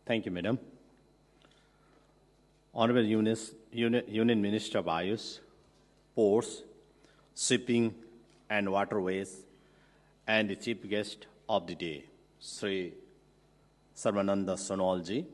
Thank you, Madam. Honorable Union Minister of Ayush, Ports, Shipping and Waterways, and the Chief Guest of the day, Sri Sarbananda Sonowal ji,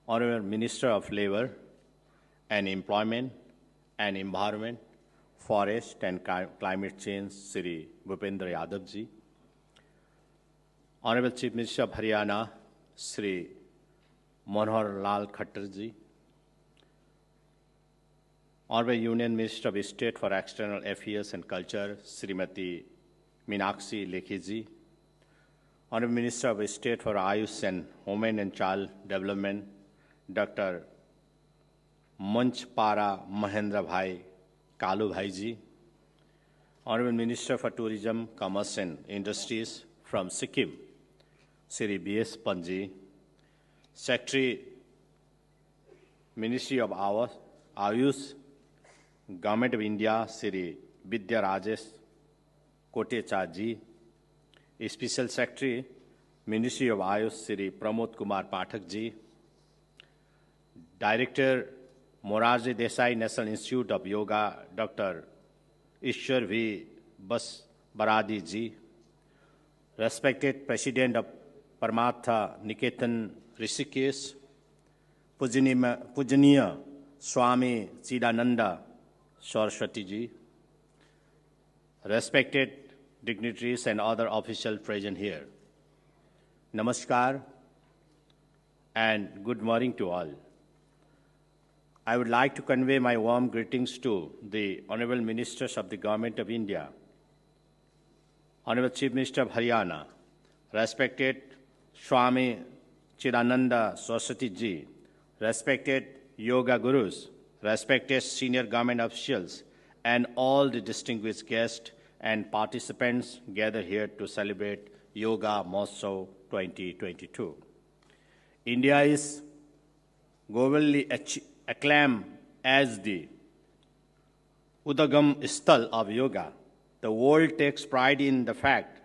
Honorable Minister of Labour and Employment and Environment, Forest and Climate Change, Sri Bhupender Yadav ji, Honorable Chief Minister of Haryana, Sri Manohar Khattar ji, Honorable Union Minister of State for External Affairs and Culture, Srimati Meenakshi Lekhi ji, Honorable Minister of State for Ayush and Women and Child Development, Dr. Manchpara Mahendra Bhai Kalu Bhai ji, Honorable Minister for Tourism, Commerce and Industries from Sikkim, Sri B.S. Panji, Secretary, Ministry of Ayush, Government of India, Sri Vidya Rajesh Kotecha ji, Special Secretary, Ministry of Ayush, Sri Pramod Kumar Pathak ji, Director, Morarji Desai National Institute of Yoga, Dr. Ishwar V. Baradi ji, respected President of Paramartha Niketan Rishikesh, Pujaniya Swami Chidananda Saraswati ji, respected dignitaries and other officials present here. Namaskar and good morning to all. I would like to convey my warm greetings to the Honorable Ministers of the Government of India, Honorable Chief Minister of Haryana, respected Swami Chidananda Saraswati ji, respected Yoga Gurus, respected senior government officials, and all the distinguished guests and participants gathered here to celebrate Yoga Mahotsav 2022. India is globally acclaimed as the Udagam Sthal of Yoga. The world takes pride in the fact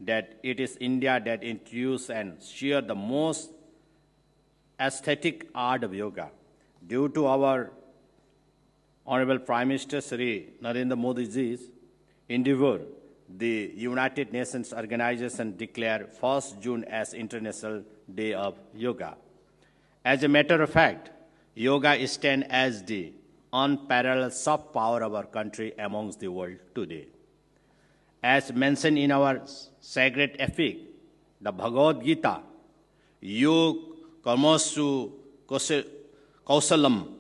that it is India that introduced and shared the most aesthetic art of yoga. Due to our Honorable Prime Minister Sri Narendra Modi ji's endeavor, the United Nations Organization declared 1st June as International Day of Yoga. As a matter of fact, yoga stands as the unparalleled soft power of our country amongst the world today. As mentioned in our sacred epic, the Bhagavad Gita, Yog Karmasu Kausalam,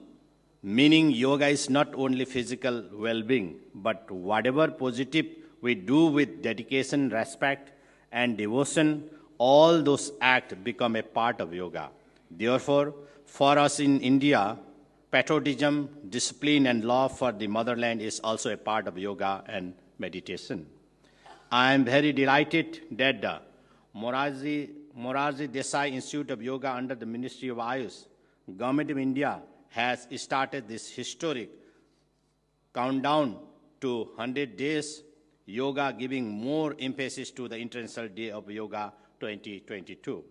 meaning yoga is not only physical well-being, but whatever positive we do with dedication, respect, and devotion, all those acts become a part of yoga. Therefore, for us in India, patriotism, discipline, and love for the motherland is also a part of yoga and meditation. I am very delighted that the Morarji Desai Institute of Yoga under the Ministry of Ayush, Government of India, has started this historic countdown to 100 days yoga, giving more emphasis to the International Day of Yoga 2022.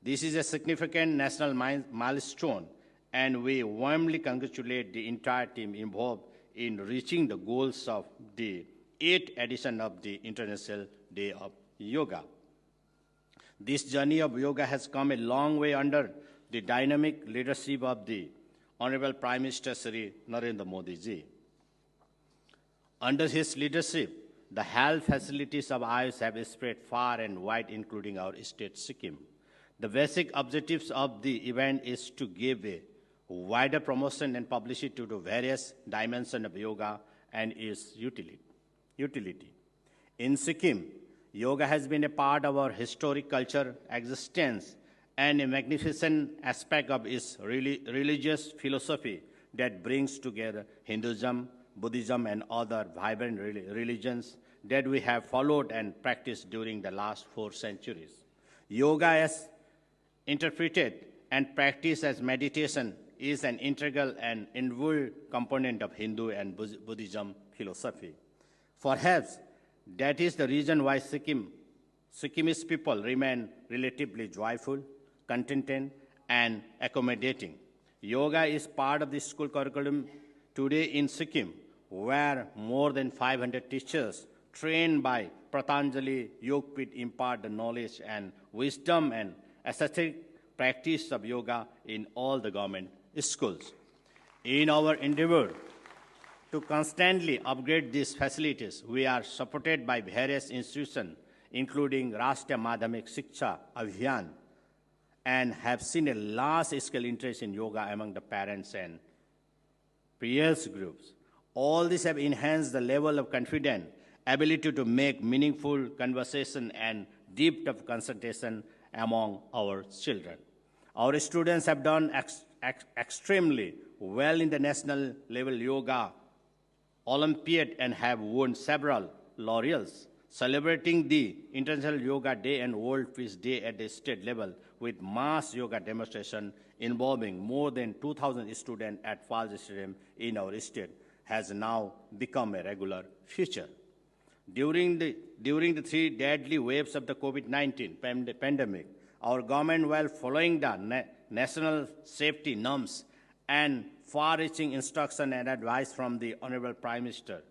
This is a significant national milestone, and we warmly congratulate the entire team involved in reaching the goals of the 8th edition of the International Day of Yoga. This journey of yoga has come a long way under the dynamic leadership of the Honorable Prime Minister Sri Narendra Modi ji. Under his leadership, the health facilities of Ayush have spread far and wide, including our state Sikkim. The basic objectives of the event is to give a wider promotion and publicity to the various dimensions of yoga and its utility. In Sikkim, yoga has been a part of our historic culture existence and a magnificent aspect of its religious philosophy that brings together Hinduism, Buddhism, and other vibrant religions that we have followed and practiced during the last 4 centuries. Yoga, as interpreted and practiced as meditation, is an integral and involved component of Hindu and Buddhism philosophy. Perhaps that is the reason why Sikkimese people remain relatively joyful, contented, and accommodating. Yoga is part of the school curriculum today in Sikkim, where more than 500 teachers trained by Pratanjali Yogpit impart the knowledge and wisdom and ascetic practice of yoga in all the government schools. In our endeavor to constantly upgrade these facilities, we are supported by various institutions, including Rashtriya Madhyamik Shiksha Abhiyan, and have seen a large-scale interest in yoga among the parents and peers groups. All these have enhanced the level of confidence, ability to make meaningful conversation, and depth of concentration among our children. Our students have done extremely well in the national level yoga Olympiad and have won several laurels. Celebrating the International Yoga Day and World Peace Day at the state level with mass yoga demonstration involving more than 2,000 students at Falls Stadium in our state has now become a regular feature. During the 3 deadly waves of the COVID-19 pandemic, our government, while following the national safety norms and far-reaching instruction and advice from the Honorable Prime Minister,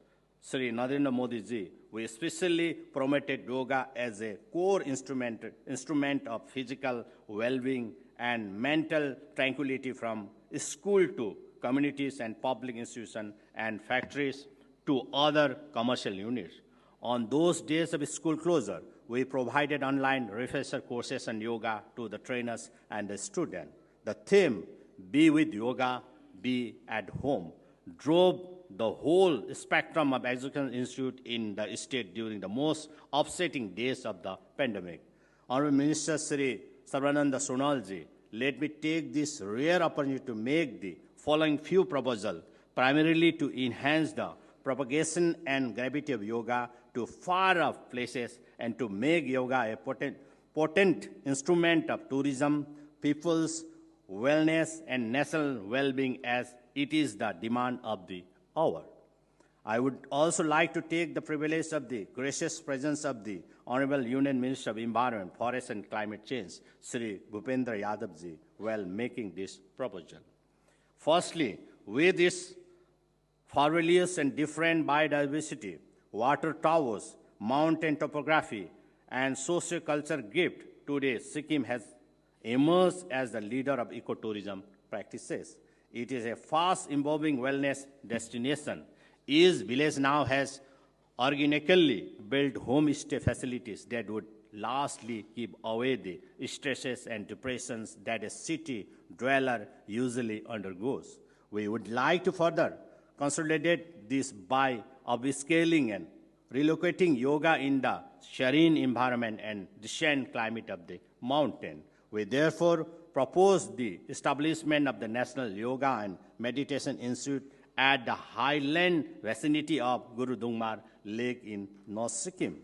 Sri Narendra Modi ji, we especially promoted yoga as a core instrument of physical well-being and mental tranquility from school to communities and public institutions and factories to other commercial units. On those days of school closure, we provided online refresher courses on yoga to the trainers and the students. The theme, "Be with Yoga, Be at Home," drove the whole spectrum of educational institute in the state during the most upsetting days of the pandemic. Honorable Minister Sri Sarbananda Sonowal ji, let me take this rare opportunity to make the following few proposals, primarily to enhance the propagation and gravity of yoga to far-off places and to make yoga a potent instrument of tourism, people's wellness, and national well-being as it is the demand of the hour. I would also like to take the privilege of the gracious presence of the Honorable Union Minister of Environment, Forest and Climate Change, Sri Bhupender Yadav ji, while making this proposal. Firstly, with its fabulous and different biodiversity, water towers, mountain topography, and socio-cultural gift, today Sikkim has emerged as the leader of ecotourism practices. It is a fast-evolving wellness destination. Each village now has organically built homestay facilities that would largely keep away the stresses and depressions that a city dweller usually undergoes. We would like to further consolidate this by upscaling and relocating yoga in the serene environment and decent climate of the mountain. We therefore propose the establishment of the National Yoga and Meditation Institute at the highland vicinity of Guru Dungmar Lake in North Sikkim.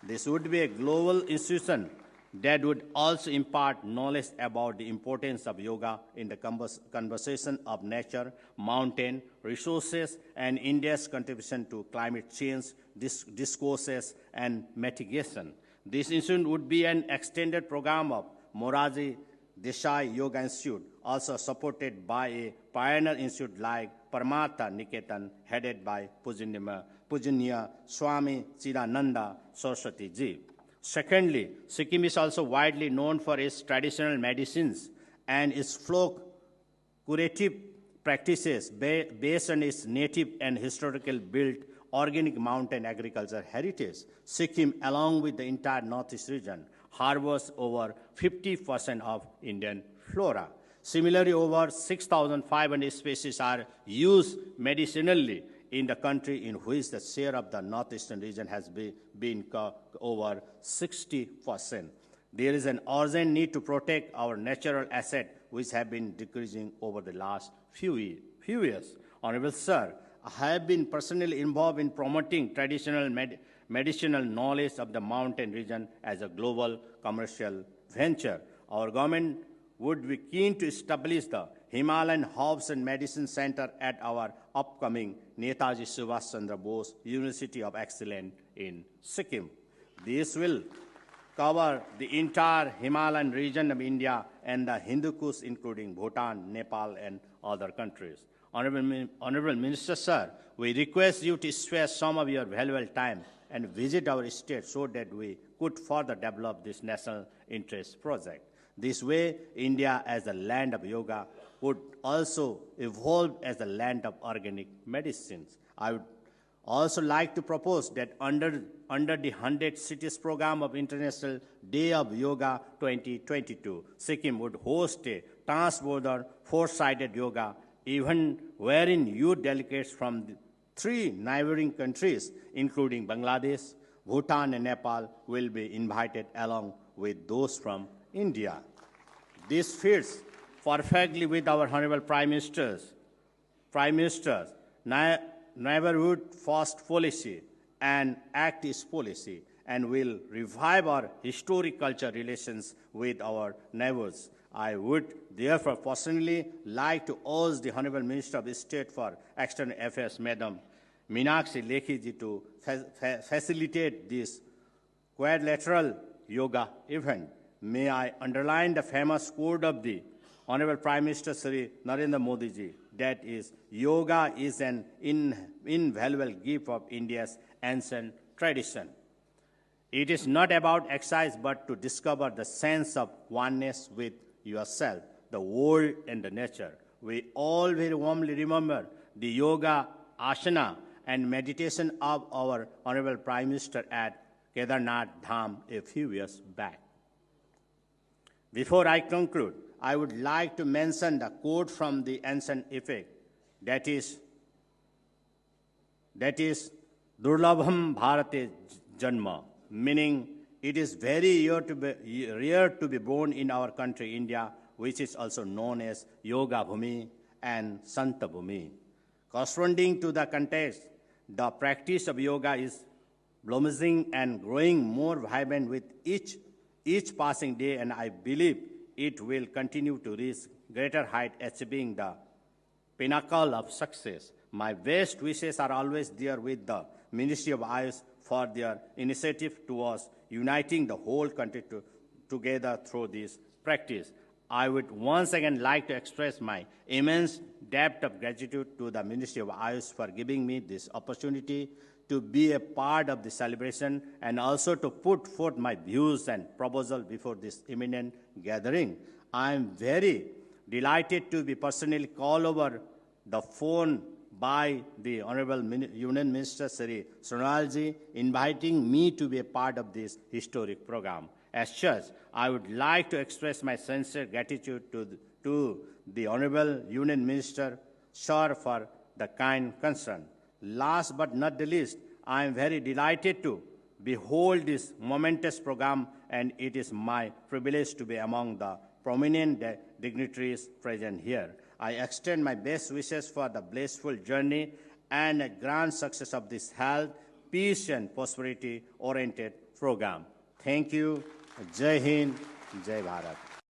This would be a global institution that would also impart knowledge about the importance of yoga in the conservation of nature, mountain resources, and India's contribution to climate change discourses and mitigation. This institute would be an extended program of Moraji Desai Yoga Institute, also supported by a pioneer institute like Paramartha Niketan, headed by Pujanya Swami Chidananda Saraswati ji. Secondly, Sikkim is also widely known for its traditional medicines and its folk curative practices based on its native and historical built organic mountain agriculture heritage. Sikkim, along with the entire Northeast region, harbors over 50% of Indian flora. Similarly, over 6,500 species are used medicinally in the country, in which the share of the northeastern region has been over 60%. There is an urgent need to protect our natural assets, which have been decreasing over the last few years. Honorable Sir, I have been personally involved in promoting traditional medicinal knowledge of the mountain region as a global commercial venture. Our government would be keen to establish the Himalayan Herbs and Medicine Center at our upcoming Netaji Subhash Chandra Bose University of Excellence in Sikkim. This will cover the entire Himalayan region of India and the Hindu Kush, including Bhutan, Nepal, and other countries. Honorable Minister, sir, we request you to spare some of your valuable time and visit our state so that we could further develop this national interest project. This way, India as a land of yoga would also evolve as a land of organic medicines. I would also like to propose that under the 100 Cities Program of International Day of Yoga 2022, Sikkim would host a trans-border four-sided yoga event wherein youth delegates from the 3 neighboring countries, including Bangladesh, Bhutan, and Nepal, will be invited along with those from India. This fits perfectly with our Honorable Prime Minister's neighborhood first policy and Act East policy, and will revive our historic culture relations with our neighbors. I would therefore personally like to urge the Honorable Minister of State for External Affairs, Madam Meenakshi Lekhi to facilitate this quadrilateral yoga event. May I underline the famous quote of the Honorable Prime Minister Sri Narendra Modi ji, that is, yoga is an invaluable gift of India's ancient tradition. It is not about exercise, but to discover the sense of oneness with yourself, the world, and the nature. We all very warmly remember the yoga, asana, and meditation of our Honorable Prime Minister at Kedarnath Dham a few years back. Before I conclude, I would like to mention the quote from the ancient epic, that is Durlabham Bharate Janma, meaning it is very rare to be born in our country, India, which is also known as Yoga Bhumi and Santa Bhumi. Corresponding to the context, the practice of yoga is blossoming and growing more vibrant with each passing day, and I believe it will continue to reach greater height, achieving the pinnacle of success. My best wishes are always there with the Ministry of Ayush for their initiative towards uniting the whole country together through this practice. I would once again like to express my immense debt of gratitude to the Ministry of Ayush for giving me this opportunity to be a part of the celebration and also to put forth my views and proposals before this imminent gathering. I am very delighted to be personally called over the phone by the Honorable Union Minister Sri Sonowal ji, inviting me to be a part of this historic program. As such, I would like to express my sincere gratitude to the Honorable Union Minister, Sir, for the kind concern. Last but not the least, I am very delighted to behold this momentous program, and it is my privilege to be among the prominent dignitaries present here. I extend my best wishes for the blissful journey and a grand success of this health, peace, and prosperity-oriented program. Thank you. Jai Hind, Jai Bharat.